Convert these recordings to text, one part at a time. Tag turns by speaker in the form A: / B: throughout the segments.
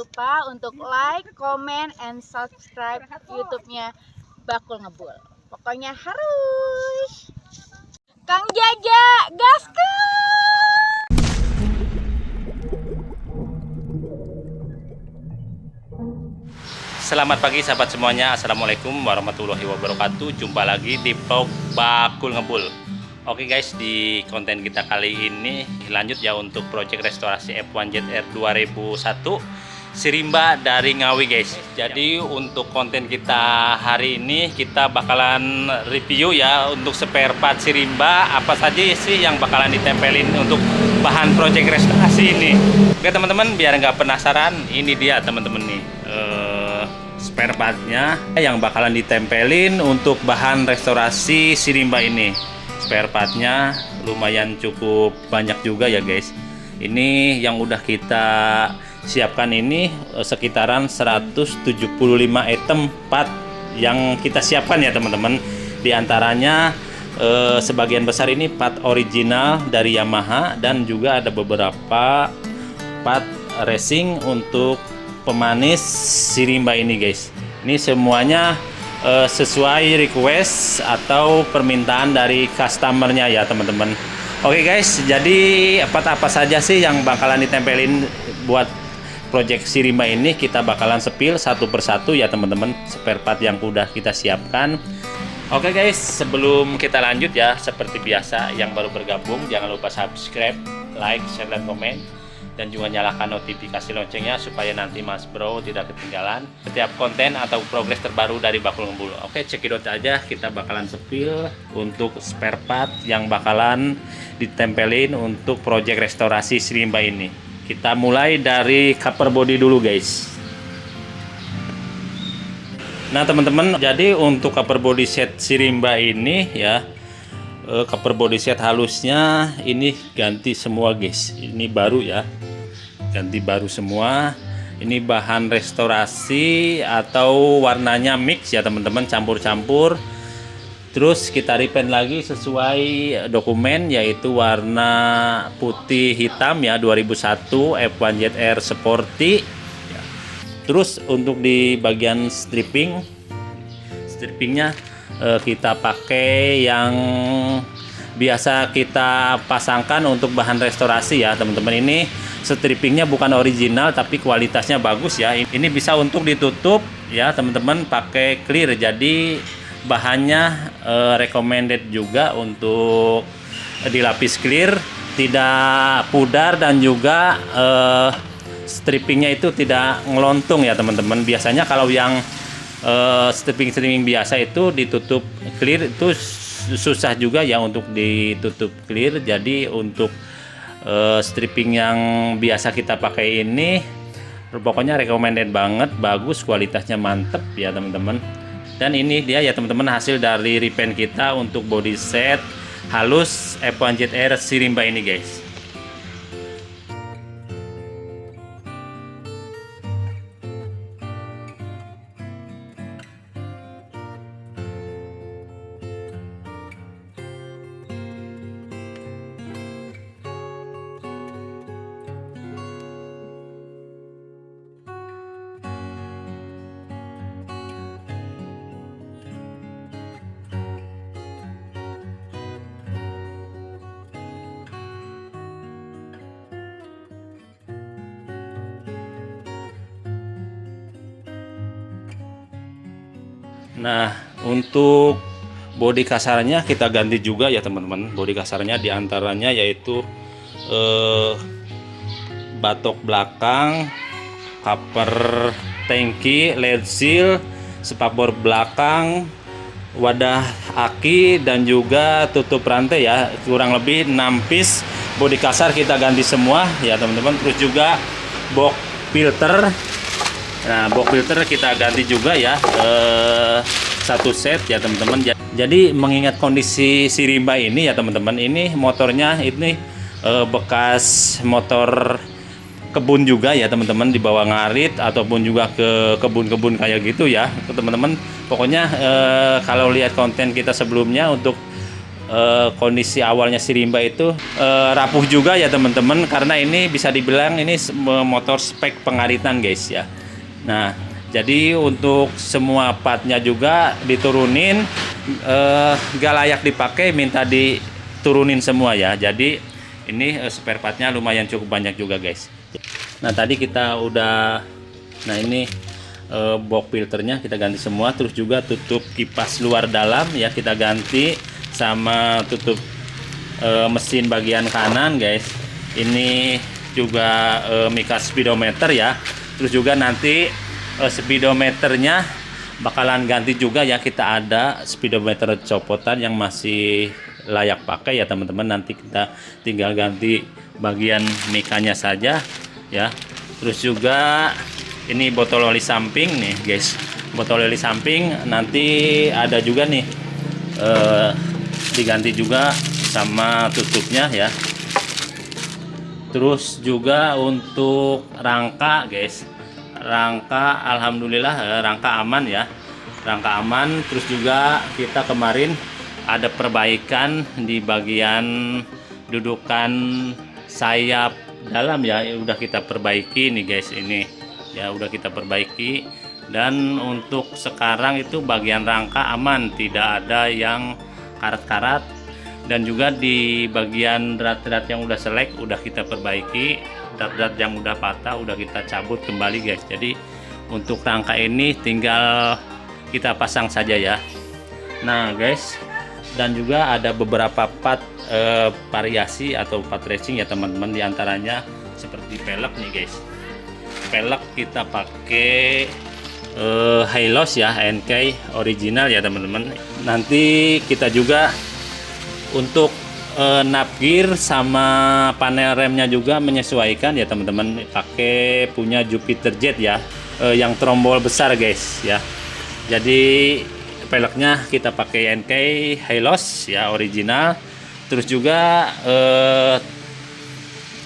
A: lupa untuk like, comment, and subscribe YouTube-nya Bakul Ngebul. Pokoknya harus. Kang Jaja, gaskan!
B: Selamat pagi sahabat semuanya. Assalamualaikum warahmatullahi wabarakatuh. Jumpa lagi di vlog Bakul Ngebul. Oke guys, di konten kita kali ini lanjut ya untuk proyek restorasi F1ZR 2001 Sirimba dari Ngawi guys. Jadi untuk konten kita hari ini kita bakalan review ya untuk spare part Sirimba, apa saja sih yang bakalan ditempelin untuk bahan proyek restorasi ini. Oke teman-teman, biar nggak penasaran, ini dia teman-teman nih spare partnya yang bakalan ditempelin untuk bahan restorasi Sirimba ini. Spare partnya lumayan cukup banyak juga ya guys. Ini yang udah kita siapkan ini sekitaran 175 item part yang kita siapkan ya teman-teman. Di antaranya sebagian besar ini part original dari Yamaha dan juga ada beberapa part racing untuk pemanis Sirimba ini guys. Ini semuanya sesuai request atau permintaan dari customernya ya teman-teman. Oke guys, jadi apa saja sih yang bakalan ditempelin buat project Sirimba ini, kita bakalan spill satu persatu ya teman-teman, spare part yang udah kita siapkan. Oke guys, sebelum kita lanjut ya, seperti biasa yang baru bergabung jangan lupa subscribe, like, share, dan komen, dan juga nyalakan notifikasi loncengnya supaya nanti Mas Bro tidak ketinggalan setiap konten atau progres terbaru dari Bakul Ngebul. Oke, cekidot aja, kita bakalan spill untuk spare part yang bakalan ditempelin untuk project restorasi Sirimba ini. Kita mulai dari cover body dulu guys. Nah teman-teman, jadi untuk cover body set Sirimba ini ya, cover body set halusnya ini ganti semua guys. Ini baru ya, ganti baru semua. Ini bahan restorasi atau warnanya mix ya teman-teman, campur-campur. Terus kita repaint lagi sesuai dokumen, yaitu warna putih hitam ya, 2001 F1ZR Sporty. Terus untuk di bagian strippingnya kita pakai yang biasa kita pasangkan untuk bahan restorasi ya teman-teman. Ini strippingnya bukan original tapi kualitasnya bagus ya. Ini bisa untuk ditutup ya teman-teman pakai clear, jadi bahannya recommended juga untuk dilapis clear, tidak pudar, dan juga strippingnya itu tidak ngelontung ya teman-teman. Biasanya kalau yang stripping biasa itu ditutup clear itu susah juga ya untuk ditutup clear. Jadi untuk stripping yang biasa kita pakai ini pokoknya recommended banget, bagus, kualitasnya mantep ya teman-teman. Dan ini dia ya teman-teman hasil dari repaint kita untuk body set halus F1ZR Sirimba ini guys. Nah, untuk bodi kasarnya kita ganti juga ya teman-teman. Bodi kasarnya diantaranya yaitu batok belakang, cover tangki, led seal, spakbor belakang, wadah aki, dan juga tutup rantai ya. Kurang lebih 6 piece bodi kasar kita ganti semua ya teman-teman. Terus juga box filter. Nah, box filter kita ganti juga ya, satu set ya teman-teman. Jadi mengingat kondisi Sirimba ini ya teman-teman, ini motornya ini bekas motor kebun juga ya teman-teman, dibawa ngarit ataupun juga ke kebun-kebun kayak gitu ya teman-teman. Pokoknya kalau lihat konten kita sebelumnya untuk kondisi awalnya si rimba itu rapuh juga ya teman-teman, karena ini bisa dibilang ini motor spek pengaritan guys ya. Nah, jadi untuk semua partnya juga diturunin, gak layak dipakai minta diturunin semua ya. Jadi ini spare partnya lumayan cukup banyak juga guys. Nah tadi kita udah, nah ini box filternya kita ganti semua, terus juga tutup kipas luar dalam ya kita ganti, sama tutup mesin bagian kanan guys. Ini juga mika speedometer ya, terus juga nanti speedometernya bakalan ganti juga ya. Kita ada speedometer copotan yang masih layak pakai ya teman-teman, nanti kita tinggal ganti bagian mikanya saja ya. Terus juga ini botol oli samping nih guys, botol oli samping nanti ada juga nih diganti juga sama tutupnya ya. Terus juga untuk rangka guys, rangka alhamdulillah rangka aman ya, rangka aman. Terus juga kita kemarin ada perbaikan di bagian dudukan sayap dalam ya, udah kita perbaiki nih guys, ini ya udah kita perbaiki. Dan untuk sekarang itu bagian rangka aman, tidak ada yang karat-karat. Dan juga di bagian drat-drat yang udah selek udah kita perbaiki, drat-drat yang udah patah udah kita cabut kembali guys. Jadi untuk rangka ini tinggal kita pasang saja ya. Nah guys, dan juga ada beberapa part variasi atau part racing ya teman-teman, diantaranya seperti pelek nih guys. Pelek kita pakai Hylos ya, NK original ya teman-teman. Nanti kita juga untuk nap gear sama panel remnya juga menyesuaikan ya teman-teman, pakai punya Jupiter Jet ya, yang trombol besar guys ya. Jadi peleknya kita pakai NK Hylos ya original. Terus juga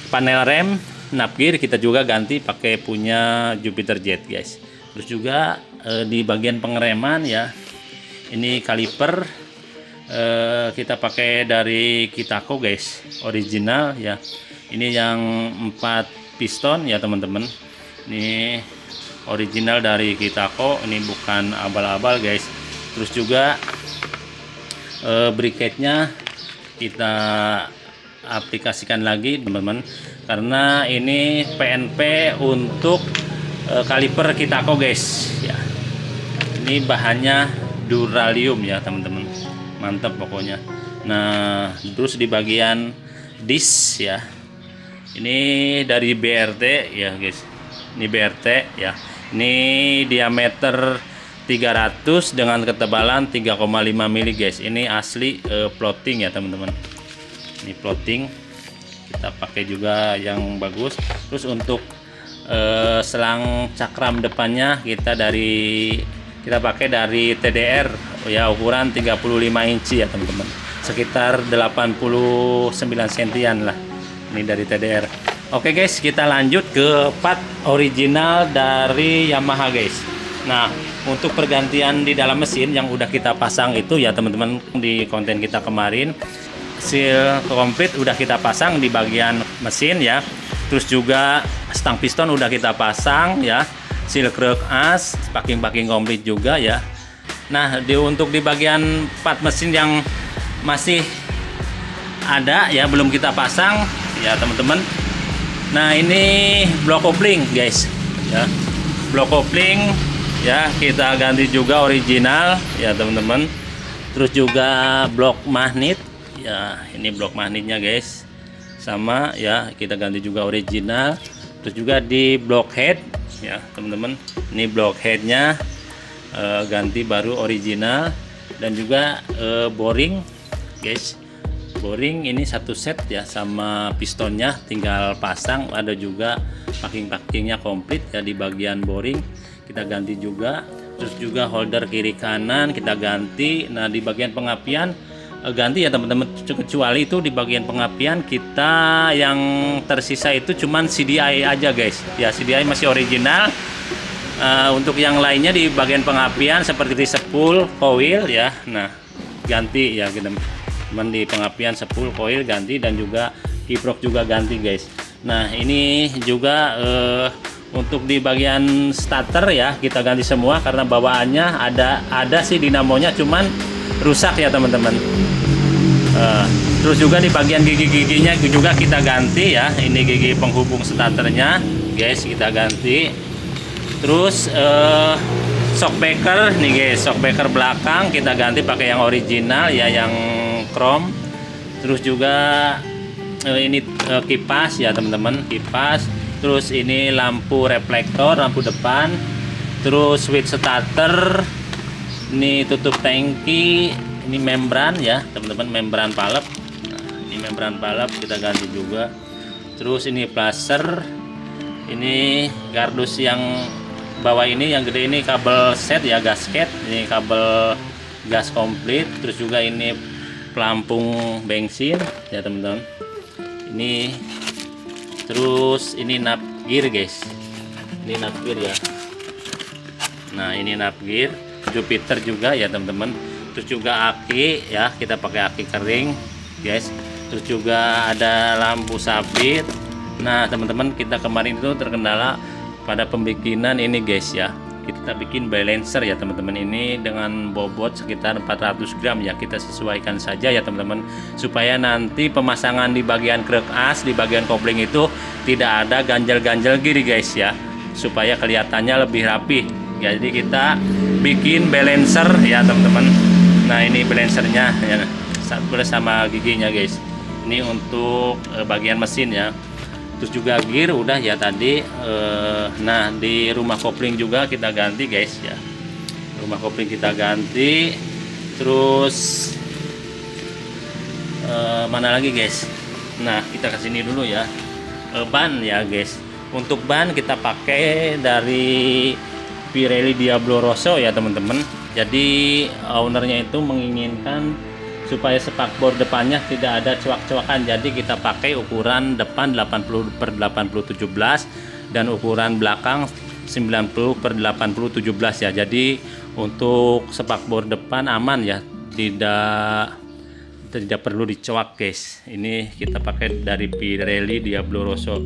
B: panel rem nap gear kita juga ganti pakai punya Jupiter Jet guys. Terus juga di bagian pengereman ya, ini kaliper kita pakai dari Kitako guys, original ya. Ini yang 4 piston ya teman-teman, ini original dari Kitako, ini bukan abal-abal guys. Terus juga briketnya kita aplikasikan lagi teman-teman, karena ini PNP untuk kaliper Kitako guys ya. Ini bahannya duralium ya teman-teman, mantap pokoknya. Nah terus di bagian disk ya, ini dari BRT ya guys, ini BRT ya. Ini diameter 300 dengan ketebalan 3,5 mili guys. Ini asli floating ya teman-teman, ini floating, kita pakai juga yang bagus. Terus untuk selang cakram depannya kita pakai dari TDR ya, ukuran 35 inci ya teman-teman, sekitar 89 sentian lah, ini dari TDR. Oke guys, kita lanjut ke part original dari Yamaha guys. Nah untuk pergantian di dalam mesin yang udah kita pasang itu ya teman-teman, di konten kita kemarin seal komplit udah kita pasang di bagian mesin ya. Terus juga stang piston udah kita pasang ya, seal kruk as, packing komplit juga ya. Nah untuk di bagian part mesin yang masih ada ya, belum kita pasang ya teman-teman. Nah ini blok kopling guys ya, blok kopling ya kita ganti juga original ya teman-teman. Terus juga blok magnet ya, ini blok magnetnya guys sama ya, kita ganti juga original. Terus juga di blok head ya teman-teman, ini blok headnya ganti baru original. Dan juga boring guys, boring ini satu set ya, sama pistonnya tinggal pasang. Ada juga packingnya komplit ya di bagian boring, kita ganti juga. Terus juga holder kiri kanan kita ganti. Nah di bagian pengapian ganti ya teman-teman, kecuali itu di bagian pengapian kita yang tersisa itu cuman CDI aja guys ya, CDI masih original. Untuk yang lainnya di bagian pengapian seperti spool, coil ya, nah ganti ya, kita teman-teman. Di pengapian spool coil ganti dan juga kiprok juga ganti guys. Nah ini juga untuk di bagian starter ya kita ganti semua karena bawaannya ada sih dinamonya cuman rusak ya teman-teman. Terus juga di bagian gigi-giginya juga kita ganti ya. Ini gigi penghubung starternya guys kita ganti. Terus shockbreaker nih guys, shockbreaker belakang kita ganti pakai yang original ya, yang chrome. Terus juga ini kipas ya teman-teman, kipas. Terus ini lampu reflektor, lampu depan. Terus switch starter. Ini tutup tangki, ini membran ya teman-teman, membran palep. Nah, ini membran palep kita ganti juga. Terus ini plaster. Ini gardus yang bawah ini yang gede ini kabel set ya, gasket. Ini kabel gas komplit. Terus juga ini pelampung bensin ya teman-teman. Ini terus ini nap gear guys. Ini nap gear ya. Nah ini nap gear Jupiter juga ya teman-teman. Terus juga aki ya, kita pakai aki kering guys. Terus juga ada lampu sabit. Nah teman-teman kita kemarin itu terkendala pada pembikinan ini guys ya, kita bikin balancer ya teman-teman. Ini dengan bobot sekitar 400 gram ya, kita sesuaikan saja ya teman-teman, supaya nanti pemasangan di bagian krek as, di bagian kopling itu tidak ada ganjel-ganjel gini guys ya, supaya kelihatannya lebih rapi. Jadi kita bikin balancer ya teman-teman. Nah ini balancernya ya, bersama giginya guys. Ini untuk bagian mesin ya. Terus juga gear udah ya tadi. Nah di rumah kopling juga kita ganti guys ya, rumah kopling kita ganti. Terus mana lagi guys. Nah kita kesini dulu ya, ban ya guys. Untuk ban kita pakai dari Pirelli Diablo Rosso ya teman-teman. Jadi ownernya itu menginginkan supaya spakbor depannya tidak ada cuak-cuakan, jadi kita pakai ukuran depan 80/80/17 dan ukuran belakang 90/80/17 ya. Jadi untuk spakbor depan aman ya, tidak perlu dicuak guys. Ini kita pakai dari Pirelli Diablo Rosso.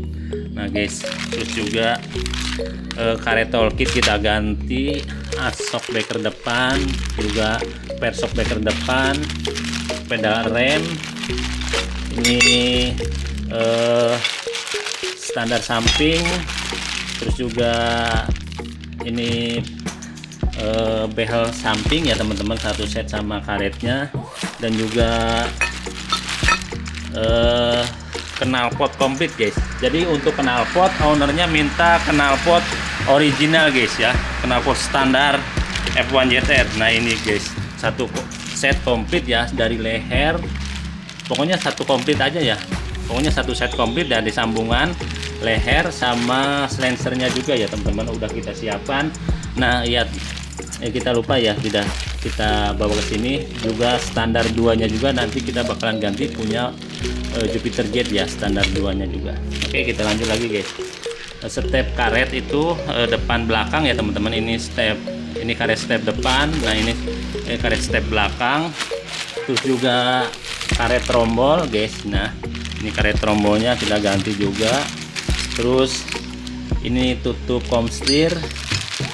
B: Nah guys, terus juga karet toolkit kita ganti, shockbreaker depan, juga per shockbreaker depan, pedal rem, ini standar samping. Terus juga ini behel samping ya teman-teman, satu set sama karetnya. Dan juga knalpot komplit guys. Jadi untuk knalpot ownernya minta knalpot original guys ya, knalpot standar F1 ZR. Nah ini guys, satu set komplit ya, dari leher, pokoknya satu komplit aja ya, pokoknya satu set komplit dari sambungan leher sama silencernya juga ya teman-teman, udah kita siapkan. Nah ya kita lupa ya, tidak kita bawa ke sini. Juga standar 2-nya juga nanti kita bakalan ganti, punya Jupiter Jet ya, standar 2-nya juga. Oke kita lanjut lagi guys. Step karet itu depan belakang ya teman-teman. Ini step, ini karet step depan. Nah ini karet step belakang. Terus juga karet trombol guys. Nah ini karet trombolnya kita ganti juga. Terus ini tutup komstir,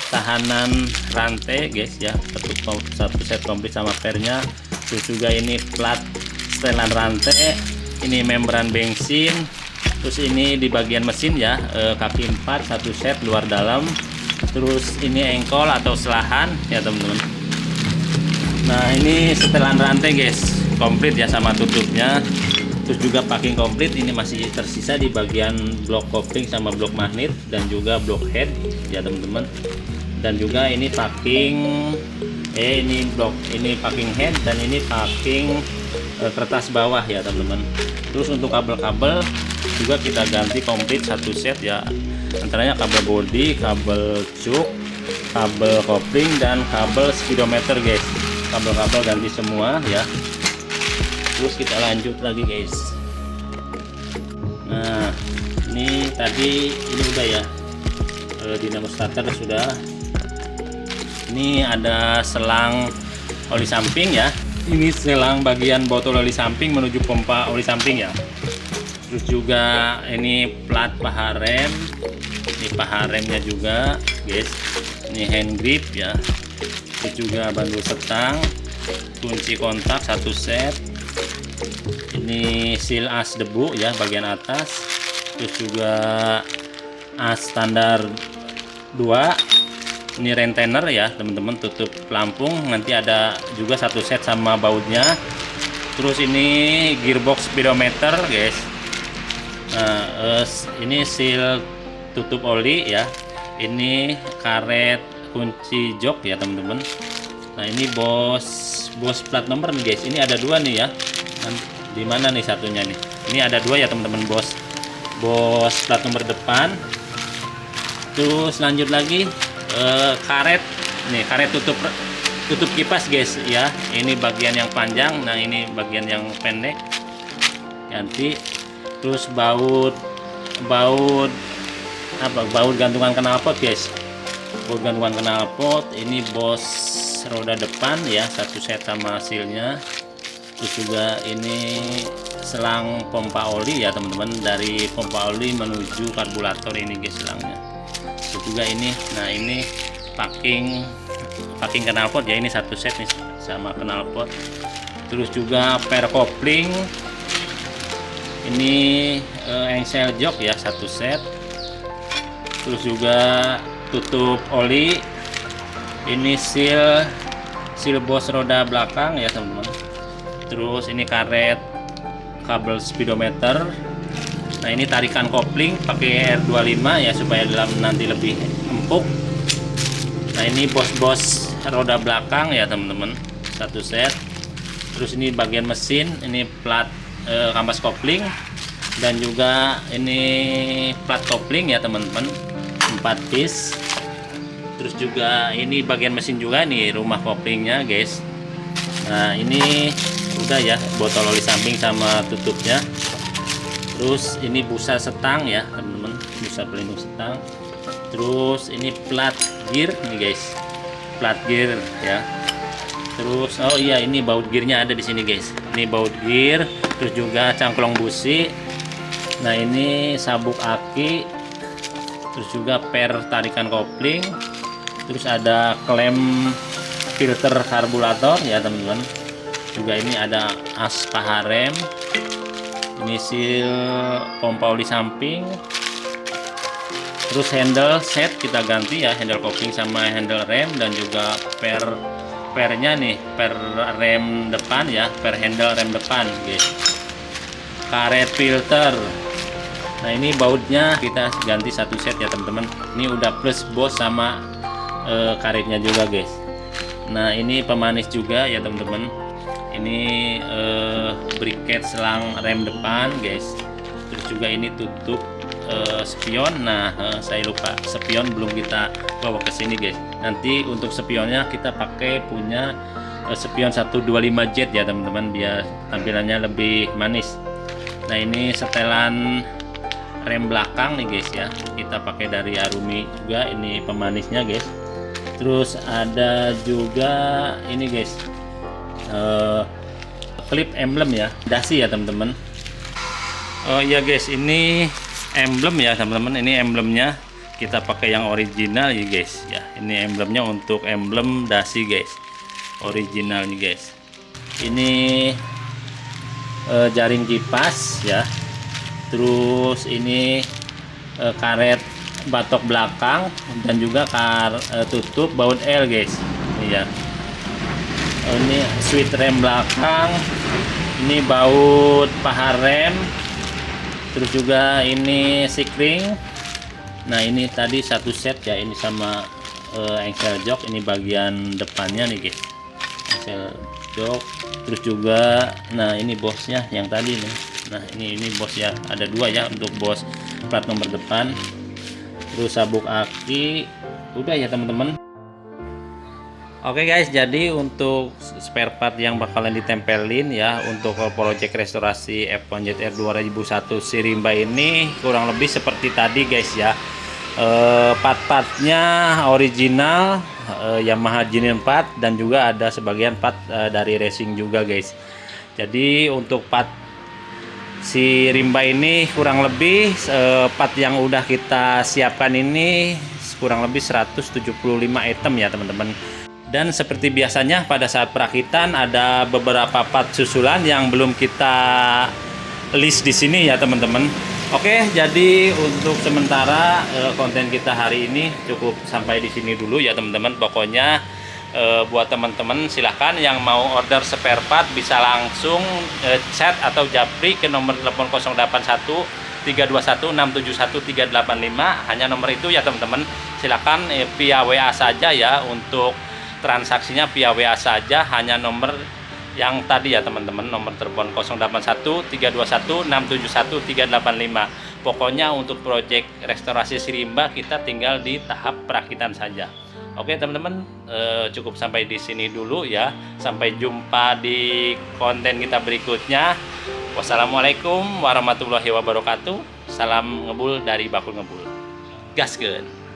B: tahanan rantai guys ya, satu set komplit sama pernya. Terus juga ini plat setelan rantai, ini membran bensin. Terus ini di bagian mesin ya, kaki 4 satu set luar dalam. Terus ini engkol atau selahan ya teman-teman. Nah ini setelan rantai guys, komplit ya sama tutupnya. Terus juga packing komplit, ini masih tersisa di bagian blok kopling sama blok magnet dan juga blok head ya teman-teman. Dan juga ini packing ini blok, ini packing head dan ini packing kertas bawah ya teman-teman. Terus untuk kabel-kabel juga kita ganti komplit satu set ya, antaranya kabel bodi, kabel cuk, kabel kopling dan kabel speedometer guys. Kabel-kabel ganti semua ya. Terus kita lanjut lagi guys. Nah ini tadi ini udah ya, dinamo starter sudah. Ini ada selang oli samping ya, Ini selang bagian botol oli samping menuju pompa oli samping ya. Terus juga ini plat paha rem. Ini paha remnya juga, guys. Ini hand grip ya. Terus juga bandul setang, kunci kontak satu set. Ini seal as debu ya bagian atas. Terus juga as standar 2. Ini rentener ya teman-teman, tutup pelampung. Nanti ada juga satu set sama bautnya. Terus ini gearbox speedometer guys. Nah, ini seal tutup oli ya. Ini karet kunci jok ya teman-teman. Nah ini bos plat nomor nih guys. Ini ada dua nih ya. Di mana nih satunya nih? Ini ada dua ya teman-teman, bos plat nomor depan. Terus lanjut lagi. Karet nih, karet tutup kipas guys ya. Ini bagian yang panjang, nah ini bagian yang pendek ganti. Terus baut gantungan knalpot guys, baut gantungan knalpot. Ini bos roda depan ya, satu set sama sealnya. Terus juga ini selang pompa oli ya teman-teman, dari pompa oli menuju karburator ini guys selangnya. Terus juga ini, nah ini packing knalpot ya, ini satu set nih sama knalpot. Terus juga per kopling, ini engsel jok ya satu set. Terus juga tutup oli, ini seal bos roda belakang ya teman-teman. Terus ini karet kabel speedometer. Nah ini tarikan kopling pakai R25 ya supaya dalam nanti lebih empuk. Nah ini bos roda belakang ya teman-teman, satu set. Terus ini bagian mesin, ini plat kampas kopling, dan juga ini plat kopling ya teman-teman, 4 piece. Terus juga ini bagian mesin juga nih, rumah koplingnya guys. Nah ini udah ya, botol oli samping sama tutupnya. Terus ini busa setang ya teman-teman, busa pelindung setang. Terus ini plat gear nih guys, plat gear ya. Terus oh iya, ini baut gearnya ada di sini guys. Ini baut gear, terus juga cangklong busi. Nah ini sabuk aki, terus juga per tarikan kopling. Terus ada klem filter karburator ya teman-teman. Juga ini ada as paha rem. Ini seal pompa oli samping. Terus handle set kita ganti ya, handle kopling sama handle rem, dan juga pernya nih, per rem depan ya, per handle rem depan guys. Karet filter. Nah ini bautnya kita ganti satu set ya teman-teman. Ini udah plus bos sama karetnya juga guys. Nah ini pemanis juga ya teman-teman. Ini briket selang rem depan guys. Terus juga ini tutup spion. Nah saya lupa, spion belum kita bawa ke sini guys. Nanti untuk spionnya kita pakai punya spion 125 jet ya teman-teman, biar tampilannya lebih manis. Nah ini setelan rem belakang nih guys ya, kita pakai dari Arumi juga, ini pemanisnya guys. Terus ada juga ini guys, klip emblem ya, dasi ya teman-teman. Oh iya guys, ini emblem ya teman-teman, ini emblemnya kita pakai yang original ya guys ya. Ini emblemnya untuk emblem dasi guys, original nih guys. Ini jaring kipas ya. Terus ini karet batok belakang, dan juga tutup baut L guys. Ini ya. Ini switch rem belakang, ini baut paha rem, terus juga ini sikring. Nah ini tadi satu set ya, ini sama engsel jok, ini bagian depannya nih guys, engsel jok. Terus juga nah ini bosnya yang tadi nih. Nah ini bos ya, ada dua ya untuk bos plat nomor depan. Terus sabuk aki udah ya teman-teman. Oke guys, jadi untuk spare part yang bakalan ditempelin ya untuk project restorasi F1ZR 2001 Sirimba ini kurang lebih seperti tadi guys ya. Part-partnya original Yamaha Jin 4 dan juga ada sebagian part dari racing juga guys. Jadi untuk part si rimba ini kurang lebih part yang udah kita siapkan ini kurang lebih 175 item ya teman-teman. Dan seperti biasanya pada saat perakitan ada beberapa part susulan yang belum kita list di sini ya teman-teman. Oke, jadi untuk sementara konten kita hari ini cukup sampai di sini dulu ya teman-teman. Pokoknya buat teman-teman silahkan yang mau order spare part bisa langsung chat atau japri ke nomor telepon 081 321 671 385. Hanya nomor itu ya teman-teman. Silahkan via WA saja ya, untuk transaksinya via WA saja, hanya nomor yang tadi ya teman-teman, nomor telepon 081 321 671 385. Pokoknya untuk proyek restorasi si rimba kita tinggal di tahap perakitan saja. Oke teman-teman, cukup sampai di sini dulu ya. Sampai jumpa di konten kita berikutnya. Wassalamualaikum warahmatullahi wabarakatuh. Salam ngebul dari Bakul Ngebul. Gaskeun.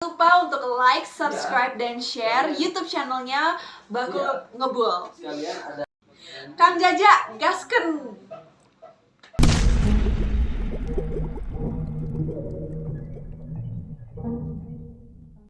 A: Lupa untuk like, subscribe, dan share YouTube channelnya Bakul Ngebul. Kang Jaja, gasken!